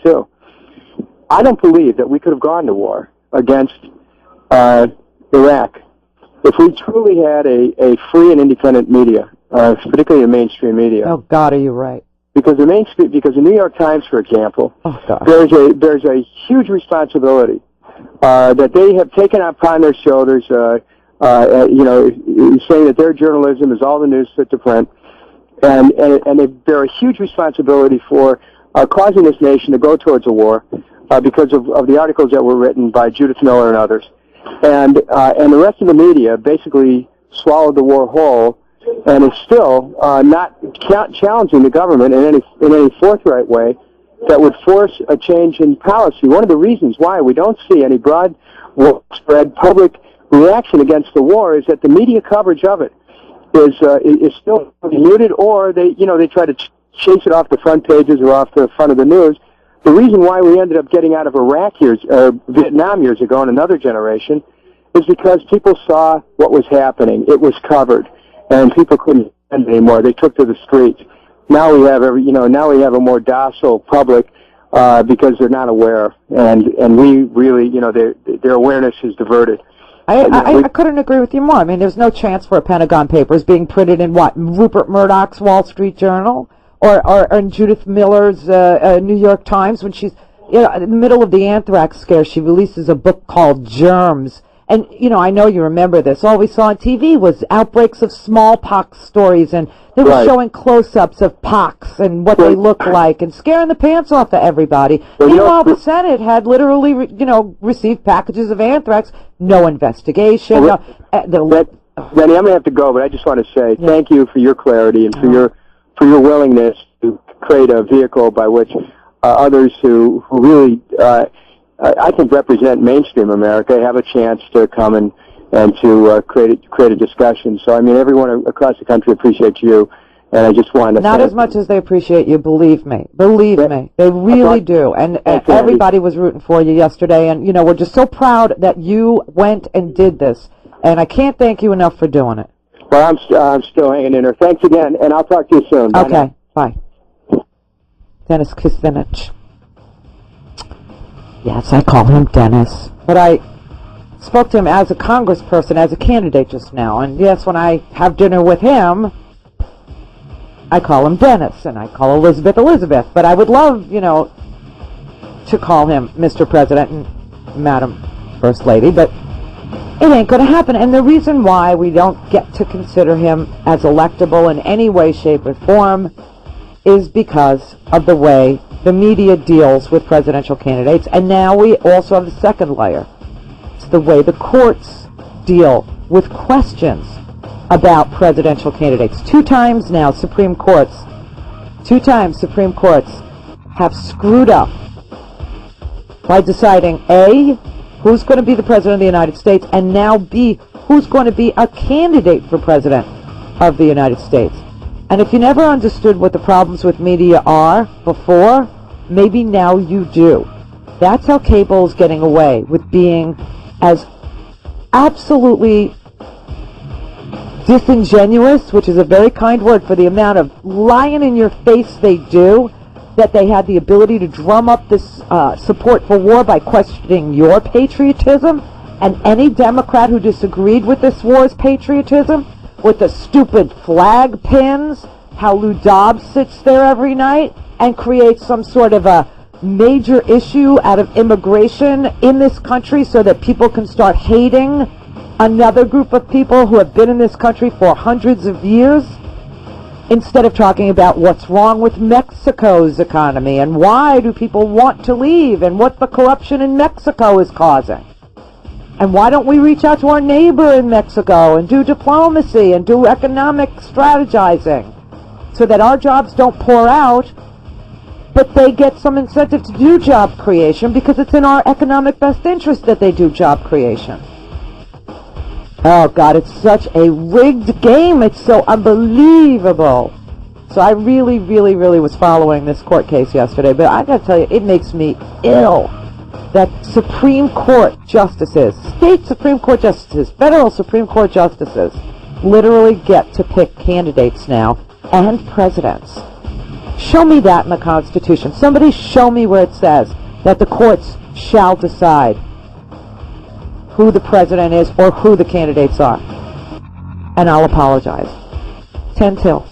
too. I don't believe that we could have gone to war against Iraq if we truly had a free and independent media, particularly the mainstream media. Oh God, are you right? Because the New York Times, for example, there's a huge responsibility that they have taken upon their shoulders. Saying that their journalism is all the news fit to print, and they bear a huge responsibility for causing this nation to go towards a war because of the articles that were written by Judith Miller and others, and the rest of the media basically swallowed the war whole, and is still not challenging the government in any forthright way that would force a change in policy. One of the reasons why we don't see any broad spread public reaction against the war is that the media coverage of it is still muted, or they try to chase it off the front pages or off the front of the news. The reason why we ended up getting out of Vietnam years ago in another generation is because people saw what was happening. It was covered, and people couldn't stand it anymore. They took to the streets. Now we have a more docile public because they're not aware, and we really, their awareness is diverted. I couldn't agree with you more. I mean, there's no chance for a Pentagon Papers being printed in what? Rupert Murdoch's Wall Street Journal? Or in Judith Miller's New York Times when she's, in the middle of the anthrax scare, she releases a book called Germs. And, I know you remember this. All we saw on TV was outbreaks of smallpox stories, and they were showing close-ups of pox and what they look like and scaring the pants off of everybody. Meanwhile, the Senate had literally, received packages of anthrax, no investigation. Rennie, I'm going to have to go, but I just want to say thank you for your clarity and for your willingness to create a vehicle by which others who really I think represent mainstream America have a chance to come and to create a discussion. So I mean, everyone across the country appreciates you, and I just wanted to not as much as they appreciate you. Believe me, they really do. And everybody was rooting for you yesterday, and we're just so proud that you went and did this. And I can't thank you enough for doing it. Well, I'm still hanging in there. Thanks again, and I'll talk to you soon. Okay, bye. Dennis Kucinich. Yes, I call him Dennis. But I spoke to him as a congressperson, as a candidate just now. And yes, when I have dinner with him, I call him Dennis, and I call Elizabeth. But I would love, to call him Mr. President and Madam First Lady, but it ain't going to happen. And the reason why we don't get to consider him as electable in any way, shape, or form is because of the way the media deals with presidential candidates. And now we also have the second layer. It's the way the courts deal with questions about presidential candidates. Two times Supreme Courts have screwed up by deciding A, who's going to be the president of the United States, and now B, who's going to be a candidate for president of the United States. And if you never understood what the problems with media are before, maybe now you do. That's how cable is getting away with being as absolutely disingenuous, which is a very kind word for the amount of lying in your face they do, that they had the ability to drum up this support for war by questioning your patriotism, and any Democrat who disagreed with this war's patriotism, with the stupid flag pins, how Lou Dobbs sits there every night and creates some sort of a major issue out of immigration in this country so that people can start hating another group of people who have been in this country for hundreds of years, instead of talking about what's wrong with Mexico's economy and why do people want to leave and what the corruption in Mexico is causing. And why don't we reach out to our neighbor in Mexico and do diplomacy and do economic strategizing so that our jobs don't pour out, but they get some incentive to do job creation because it's in our economic best interest that they do job creation. Oh, God, it's such a rigged game. It's so unbelievable. So I really, really, really was following this court case yesterday, but I got to tell you, it makes me ill that Supreme Court justices, state Supreme Court justices, federal Supreme Court justices, literally get to pick candidates now and presidents Show me that in the Constitution. Somebody show me where it says that the courts shall decide who the president is or who the candidates are. And I'll apologize. 10 till.